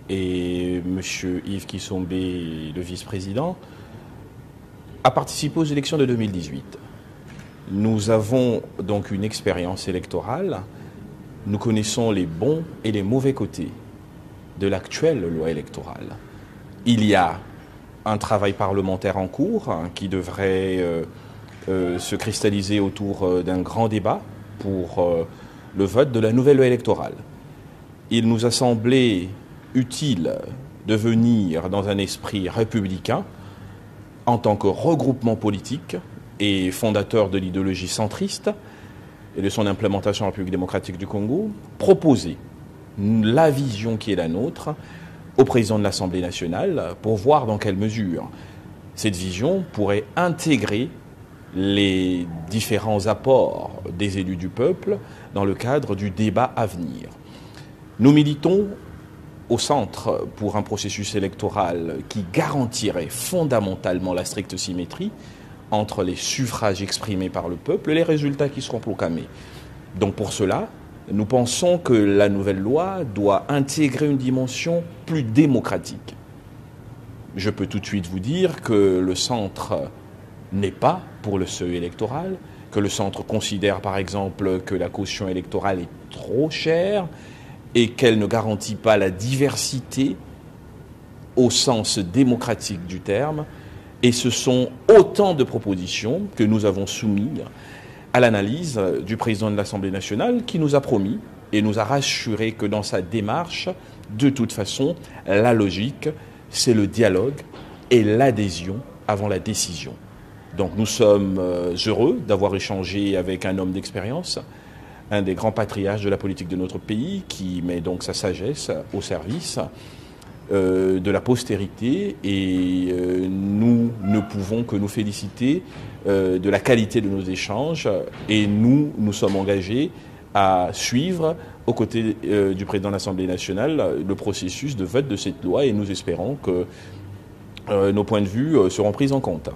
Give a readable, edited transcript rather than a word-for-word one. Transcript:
et M. Yves Kissombe, le vice-président, a participé aux élections de 2018. Nous avons donc une expérience électorale. Nous connaissons les bons et les mauvais côtés de l'actuelle loi électorale. Il y a un travail parlementaire en cours qui devrait se cristalliser autour d'un grand débat pour le vote de la nouvelle loi électorale. Il nous a semblé utile de venir dans un esprit républicain en tant que regroupement politique et fondateur de l'idéologie centriste et de son implémentation en République démocratique du Congo, proposer la vision qui est la nôtre au président de l'Assemblée nationale pour voir dans quelle mesure cette vision pourrait intégrer les différents apports des élus du peuple dans le cadre du débat à venir. Nous militons au centre pour un processus électoral qui garantirait fondamentalement la stricte symétrie entre les suffrages exprimés par le peuple et les résultats qui seront proclamés. Donc pour cela, nous pensons que la nouvelle loi doit intégrer une dimension plus démocratique. Je peux tout de suite vous dire que le centre n'est pas pour le seuil électoral, que le centre considère par exemple que la caution électorale est trop chère et qu'elle ne garantit pas la diversité au sens démocratique du terme. Et ce sont autant de propositions que nous avons soumises à l'analyse du président de l'Assemblée nationale qui nous a promis et nous a rassuré que dans sa démarche, de toute façon, la logique, c'est le dialogue et l'adhésion avant la décision. Donc nous sommes heureux d'avoir échangé avec un homme d'expérience, un des grands patriarches de la politique de notre pays, qui met donc sa sagesse au service de la postérité, et nous ne pouvons que nous féliciter de la qualité de nos échanges, et nous sommes engagés à suivre aux côtés du président de l'Assemblée nationale le processus de vote de cette loi, et nous espérons que nos points de vue seront pris en compte.